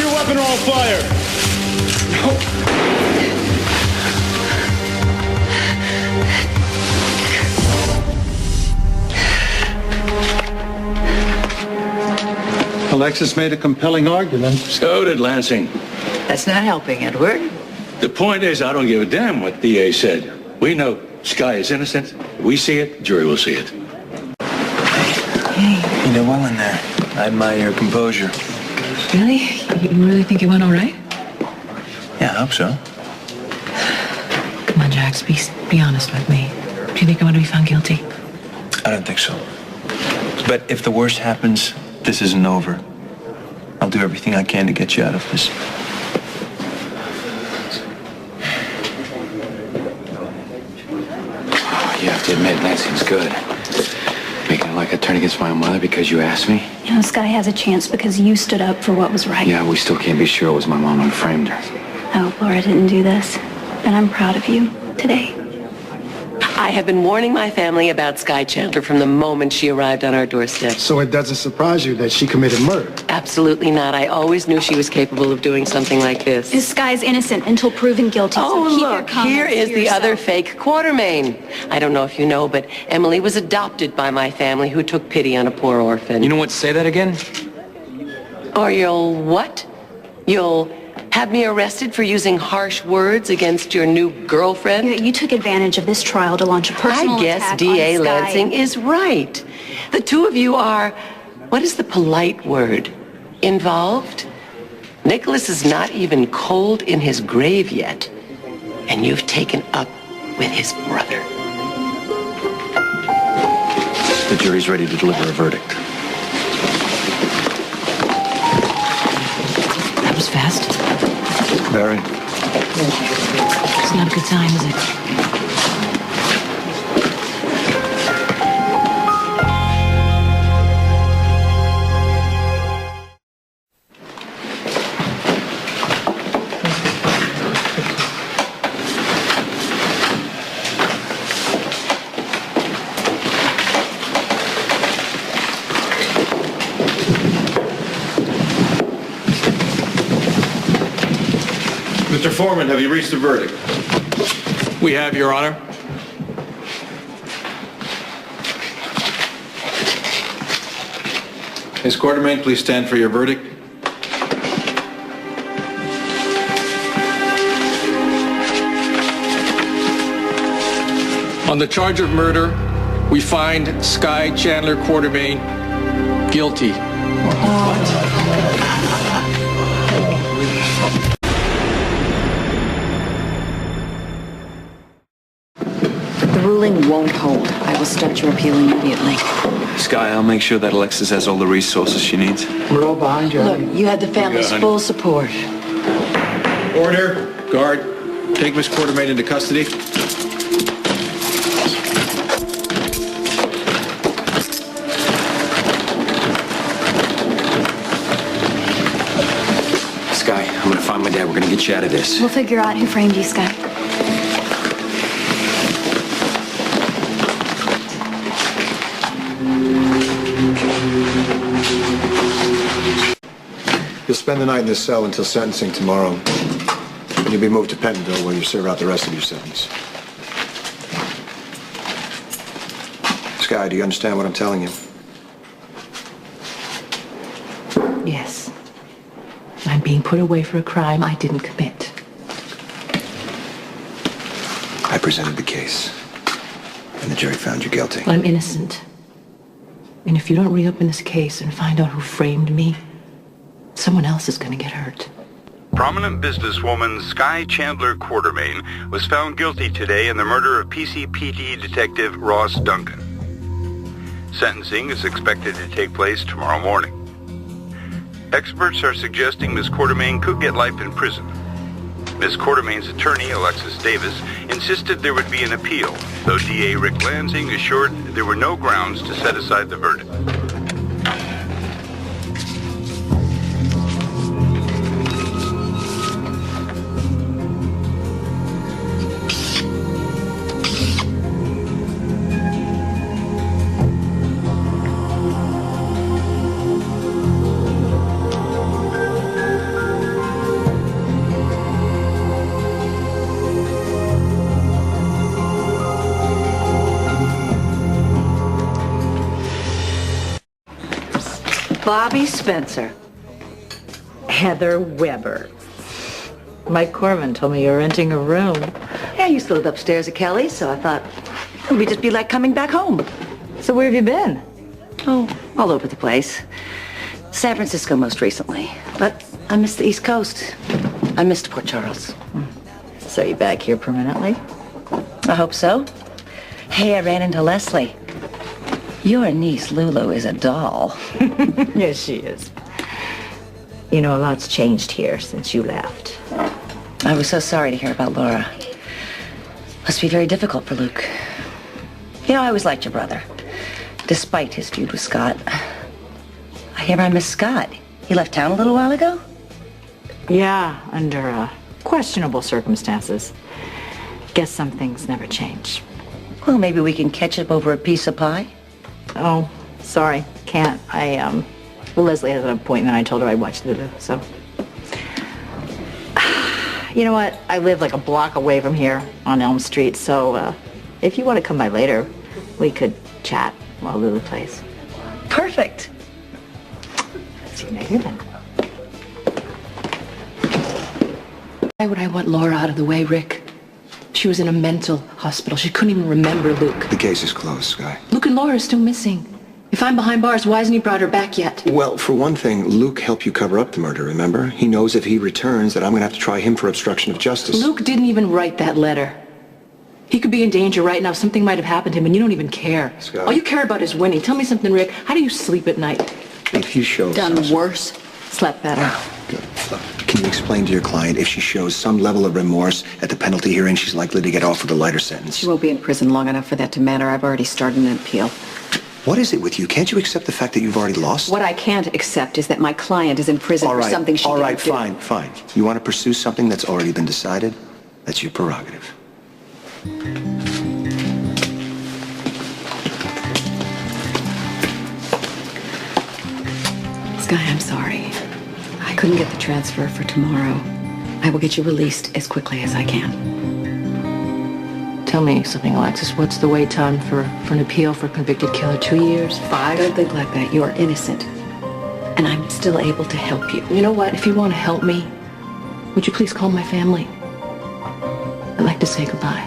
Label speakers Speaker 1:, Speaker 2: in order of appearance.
Speaker 1: your weapon or I'll fire.
Speaker 2: Alexis made a compelling argument.
Speaker 3: So did Lansing.
Speaker 4: That's not helping, Edward.
Speaker 3: The point is, I don't give a damn what DA said. We know Skye is innocent. We see it, jury will see it.
Speaker 5: Hey. You did well in there. I admire your composure.
Speaker 6: Really? You really think it went all right?
Speaker 5: Yeah, I hope so.
Speaker 6: Come on, Jax, be honest with me. Do you think I'm going to be found guilty?
Speaker 5: I don't think so. But if the worst happens, this isn't over. I'll do everything I can to get you out of this.
Speaker 7: You have to admit, Lansing's good. Making it like I turned against my own mother because you asked me.
Speaker 8: You know, Skye has a chance because you stood up for what was right.
Speaker 7: Yeah, we still can't be sure it was my mom who framed her.
Speaker 8: I hope Laura didn't do this. But I'm proud of you today.
Speaker 9: I have been warning my family about Skye Chandler from the moment she arrived on our doorstep.
Speaker 10: So it doesn't surprise you that she committed murder?
Speaker 9: Absolutely not. I always knew she was capable of doing something like this.
Speaker 8: Skye's innocent until proven guilty.
Speaker 9: Oh,
Speaker 8: so keep
Speaker 9: look,
Speaker 8: your
Speaker 9: here is the
Speaker 8: yourself.
Speaker 9: other fake Quartermain. I don't know if you know, but Emily was adopted by my family who took pity on a poor orphan.
Speaker 5: You know what? Say that again.
Speaker 9: Or you'll what? You'll have me arrested for using harsh words against your new girlfriend?
Speaker 8: You took advantage of this trial to launch a personal
Speaker 9: attack
Speaker 8: attack
Speaker 9: D.A.
Speaker 8: on Skye.
Speaker 9: Lansing is right. The two of you are, what is the polite word? Involved? Nicholas is not even cold in his grave yet, and you've taken up with his brother.
Speaker 7: The jury's ready to deliver a verdict.
Speaker 6: That was fast.
Speaker 5: Very.
Speaker 6: It's not a good sign, is it?
Speaker 1: Mr. Foreman, have you reached a verdict?
Speaker 3: We have, Your Honor.
Speaker 2: Ms. Quartermain, please stand for your verdict.
Speaker 3: On the charge of murder, we find Skye Chandler Quartermain guilty.
Speaker 4: The ruling won't hold. I will start your appeal immediately.
Speaker 5: Skye, I'll make sure that Alexis has all the resources she needs.
Speaker 10: We're all behind you.
Speaker 4: Look, you had the family's full support.
Speaker 2: Order. Guard. Take Ms. Quartermain into custody.
Speaker 7: Skye, I'm gonna find my dad. We're gonna get you out of this.
Speaker 8: We'll figure out who framed you, Skye.
Speaker 10: You'll spend the night in this cell until sentencing tomorrow. And you'll be moved to Pentonville where you serve out the rest of your sentence. Skye, do you understand what I'm telling you?
Speaker 6: Yes. I'm being put away for a crime I didn't commit.
Speaker 10: I presented the case. And the jury found you guilty.
Speaker 6: I'm innocent. And if you don't reopen this case and find out who framed me, someone else is going to get hurt.
Speaker 11: Prominent businesswoman Skye Chandler Quartermain was found guilty today in the murder of PCPD detective Ross Duncan. Sentencing is expected to take place tomorrow morning. Experts are suggesting Ms. Quartermain could get life in prison. Ms. Quartermain's attorney, Alexis Davis, insisted there would be an appeal, though DA Rick Lansing assured there were no grounds to set aside the verdict.
Speaker 6: Bobby Spencer. Heather Weber. Mike Corman told me you were renting a room.
Speaker 4: Yeah, I used to live upstairs at Kelly's, so I thought it would just be like coming back home.
Speaker 6: So where have you been?
Speaker 4: Oh, all over the place. San Francisco most recently. But I miss the East Coast. I missed Port Charles.
Speaker 6: So you back here permanently?
Speaker 4: I hope so. Hey, I ran into Lesley. Your niece, Lulu, is a doll.
Speaker 6: Yes, she is. You know, a lot's changed here since you left.
Speaker 4: I was so sorry to hear about Laura. Must be very difficult for Luke. You know, I always liked your brother, despite his feud with Scott. I hear I miss Scott. He left town a little while ago?
Speaker 6: Yeah, under questionable circumstances. Guess some things never change.
Speaker 4: Well, maybe we can catch up over a piece of pie.
Speaker 6: Oh, sorry, can't. Well, Lesley has an appointment. I told her I'd watch Lulu, so. You know what? I live like a block away from here on Elm Street, so if you want to come by later, we could chat while Lulu plays.
Speaker 4: Perfect.
Speaker 6: See you later then.
Speaker 9: Why would I want Laura out of the way, Rick? She was in a mental hospital. She couldn't even remember Luke.
Speaker 10: The case is closed, Skye.
Speaker 9: Luke and Laura are still missing. If I'm behind bars, why hasn't he brought her back yet?
Speaker 10: Well, for one thing, Luke helped you cover up the murder, remember? He knows if he returns that I'm going to have to try him for obstruction of justice.
Speaker 9: Luke didn't even write that letter. He could be in danger right now. Something might have happened to him, and you don't even care.
Speaker 10: Skye.
Speaker 9: All you care about is winning. Tell me something, Rick. How do you sleep at night?
Speaker 10: If you show...
Speaker 6: Done worse. Slept better.
Speaker 10: Good. Look, can you explain to your client if she shows some level of remorse at the penalty hearing, she's likely to get offered a lighter sentence?
Speaker 4: She won't be in prison long enough for that to matter. I've already started an appeal.
Speaker 10: What is it with you? Can't you accept the fact that you've already lost?
Speaker 4: What I can't accept is that my client is in prison for something she didn't do.
Speaker 10: All right, fine. You want to pursue something that's already been decided? That's your prerogative.
Speaker 4: Skye, I'm sorry. I couldn't get the transfer for tomorrow. I will get you released as quickly as I can.
Speaker 9: Tell me something, Alexis. What's the wait time for an appeal for a convicted killer? 2 years? 5?
Speaker 4: Don't think like that. You are innocent. And I'm still able to help you.
Speaker 9: You know what? If you want to help me, would you please call my family? I'd like to say goodbye.